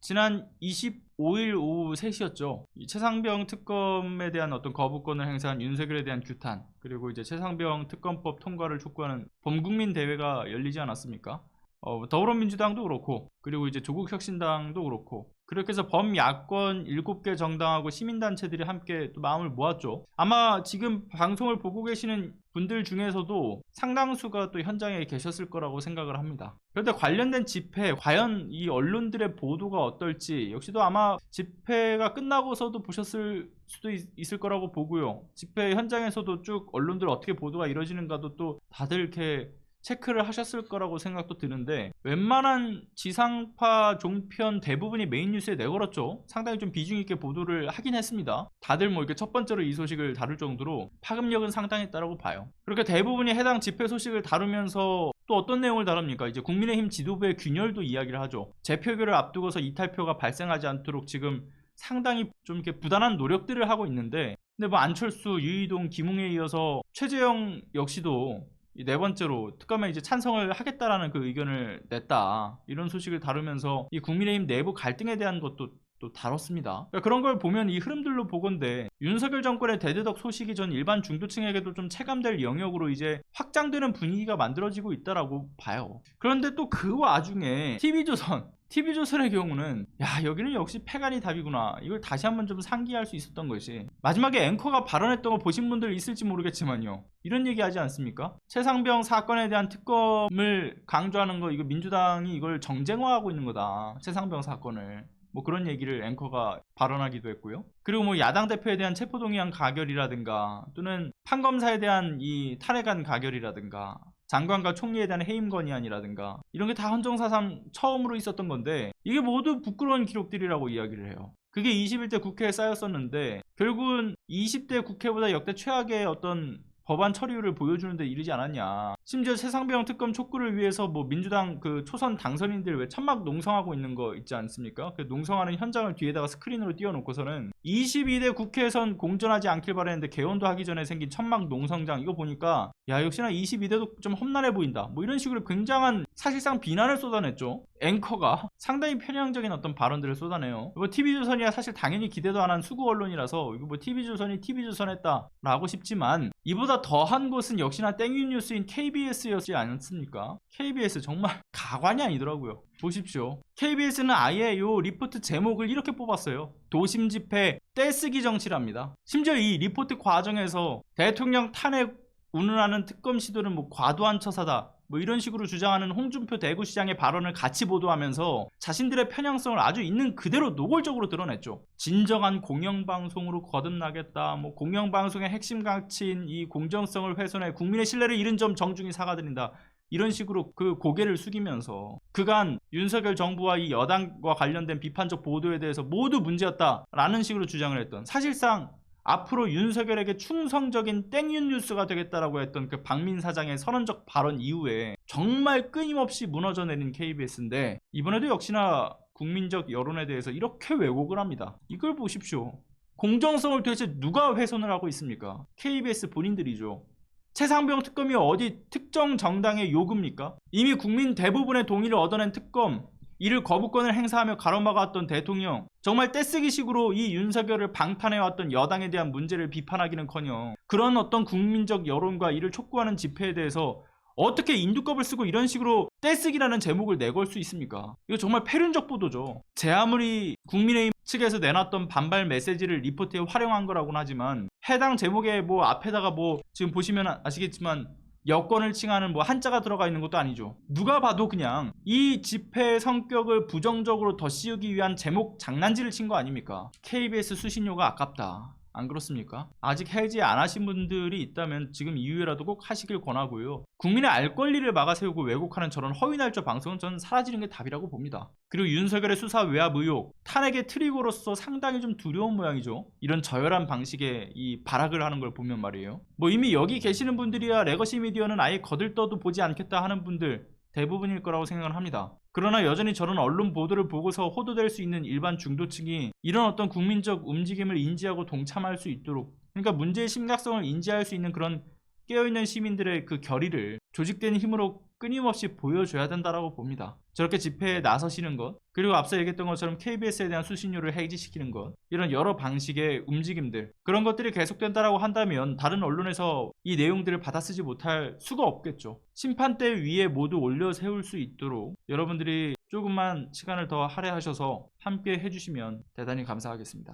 지난 25일 오후 3시였죠. 이 최상병 특검에 대한 어떤 거부권을 행사한 윤석열에 대한 규탄, 그리고 이제 최상병 특검법 통과를 촉구하는 범국민 대회가 열리지 않았습니까? 더불어민주당도 그렇고, 그리고 이제 조국혁신당도 그렇고, 그렇게 해서 범야권 7개 정당하고 시민단체들이 함께 또 마음을 모았죠. 아마 지금 방송을 보고 계시는 분들 중에서도 상당수가 또 현장에 계셨을 거라고 생각을 합니다. 그런데 관련된 집회, 과연 이 언론들의 보도가 어떨지 역시도 아마 집회가 끝나고서도 보셨을 수도 있을 거라고 보고요. 집회 현장에서도 쭉 언론들 어떻게 보도가 이루어지는가도 또 다들 이렇게 체크를 하셨을 거라고 생각도 드는데, 웬만한 지상파 종편 대부분이 메인 뉴스에 내걸었죠. 상당히 좀 비중 있게 보도를 하긴 했습니다. 다들 뭐 이렇게 첫 번째로 이 소식을 다룰 정도로 파급력은 상당했다라고 봐요. 그렇게 대부분이 해당 집회 소식을 다루면서 또 어떤 내용을 다룹니까? 이제 국민의힘 지도부의 균열도 이야기를 하죠. 재표결을 앞두고서 이탈표가 발생하지 않도록 지금 상당히 좀 이렇게 부단한 노력들을 하고 있는데, 근데 뭐 안철수, 유이동, 김웅에 이어서 최재형 역시도 네 번째로 특검에 이제 찬성을 하겠다라는 그 의견을 냈다, 이런 소식을 다루면서 이 국민의힘 내부 갈등에 대한 것도 또 다뤘습니다. 그러니까 그런 걸 보면 이 흐름들로 보건대 윤석열 정권의 대대적 소식이 전 일반 중도층에게도 좀 체감될 영역으로 이제 확장되는 분위기가 만들어지고 있다라고 봐요. 그런데 또 그 와중에 TV조선의 경우는 여기는 역시 패간이 답이구나, 이걸 다시 한번 좀 상기할 수 있었던 것이, 마지막에 앵커가 발언했던 거 보신 분들 있을지 모르겠지만요, 이런 얘기 하지 않습니까? 최상병 사건에 대한 특검을 강조하는 거, 이거 민주당이 이걸 정쟁화하고 있는 거다, 최상병 사건을. 뭐 그런 얘기를 앵커가 발언하기도 했고요. 그리고 뭐 야당 대표에 대한 체포동의안 가결이라든가, 또는 판검사에 대한 이 탄핵안 가결이라든가, 장관과 총리에 대한 해임 건의안이라든가, 이런 게 다 헌정사상 처음으로 있었던 건데, 이게 모두 부끄러운 기록들이라고 이야기를 해요. 그게 21대 국회에 쌓였었는데 결국은 20대 국회보다 역대 최악의 어떤 법안 처리율을 보여주는데 이르지 않았냐. 심지어 최상병 특검 촉구를 위해서 뭐 민주당 그 초선 당선인들 왜 천막 농성하고 있는 거 있지 않습니까? 그 농성하는 현장을 뒤에다가 스크린으로 띄워놓고서는 22대 국회에선 공존하지 않길 바랬는데 개원도 하기 전에 생긴 천막 농성장, 이거 보니까 역시나 22대도 좀 험난해 보인다, 뭐 이런 식으로 굉장한 사실상 비난을 쏟아냈죠. 앵커가 상당히 편향적인 어떤 발언들을 쏟아내요. 뭐 TV조선이야 사실 당연히 기대도 안 한 수구 언론이라서 이거 뭐 TV조선이 TV조선 했다 라고 싶지만, 이보다 더한 곳은 역시나 땡유 뉴스인 KBS였지 않습니까? KBS 정말 가관이 아니더라고요. 보십시오. KBS는 아예 요 리포트 제목을 이렇게 뽑았어요. 도심 집회 떼쓰기 정치랍니다. 심지어 이 리포트 과정에서 대통령 탄핵 운운하는 특검 시도는 뭐 과도한 처사다, 뭐 이런 식으로 주장하는 홍준표 대구시장의 발언을 같이 보도하면서 자신들의 편향성을 아주 있는 그대로 노골적으로 드러냈죠. 진정한 공영방송으로 거듭나겠다, 뭐 공영방송의 핵심 가치인 이 공정성을 훼손해 국민의 신뢰를 잃은 점 정중히 사과드린다, 이런 식으로 그 고개를 숙이면서 그간 윤석열 정부와 이 여당과 관련된 비판적 보도에 대해서 모두 문제였다라는 식으로 주장을 했던, 사실상 앞으로 윤석열에게 충성적인 땡윤 뉴스가 되겠다라고 했던 그 박민 사장의 선언적 발언 이후에 정말 끊임없이 무너져 내린 KBS인데, 이번에도 역시나 국민적 여론에 대해서 이렇게 왜곡을 합니다. 이걸 보십시오. 공정성을 도대체 누가 훼손을 하고 있습니까? KBS 본인들이죠. 최상병 특검이 어디 특정 정당의 요구입니까? 이미 국민 대부분의 동의를 얻어낸 특검, 이를 거부권을 행사하며 가로막아왔던 대통령, 정말 떼쓰기식으로 이 윤석열을 방탄해왔던 여당에 대한 문제를 비판하기는커녕 그런 어떤 국민적 여론과 이를 촉구하는 집회에 대해서 어떻게 인두껍을 쓰고 이런 식으로 떼쓰기라는 제목을 내걸 수 있습니까? 이거 정말 패륜적 보도죠. 제 아무리 국민의힘 측에서 내놨던 반발 메시지를 리포트에 활용한 거라고는 하지만, 해당 제목에 뭐 앞에다가 뭐 지금 보시면 아시겠지만 여권을 칭하는 뭐 한자가 들어가 있는 것도 아니죠. 누가 봐도 그냥 이 집회의 성격을 부정적으로 더 씌우기 위한 제목 장난질을 친 거 아닙니까? KBS 수신료가 아깝다, 안 그렇습니까? 아직 해지 안 하신 분들이 있다면 지금 이후에라도 꼭 하시길 권하고요. 국민의 알 권리를 막아세우고 왜곡하는 저런 허위날조 방송은 저는 사라지는 게 답이라고 봅니다. 그리고 윤석열의 수사 외압 의혹, 탄핵의 트리거로서 상당히 좀 두려운 모양이죠. 이런 저열한 방식의 이 발악을 하는 걸 보면 말이에요. 뭐 이미 여기 계시는 분들이야 레거시 미디어는 아예 거들떠도 보지 않겠다 하는 분들 대부분일 거라고 생각을 합니다. 그러나 여전히 저런 언론 보도를 보고서 호도될 수 있는 일반 중도층이 이런 어떤 국민적 움직임을 인지하고 동참할 수 있도록, 그러니까 문제의 심각성을 인지할 수 있는 그런 깨어있는 시민들의 그 결의를 조직된 힘으로 끊임없이 보여줘야 된다라고 봅니다. 저렇게 집회에 나서시는 것, 그리고 앞서 얘기했던 것처럼 KBS에 대한 수신료를 해지시키는 것, 이런 여러 방식의 움직임들, 그런 것들이 계속된다라고 한다면 다른 언론에서 이 내용들을 받아쓰지 못할 수가 없겠죠. 심판대 위에 모두 올려 세울 수 있도록 여러분들이 조금만 시간을 더 할애하셔서 함께 해주시면 대단히 감사하겠습니다.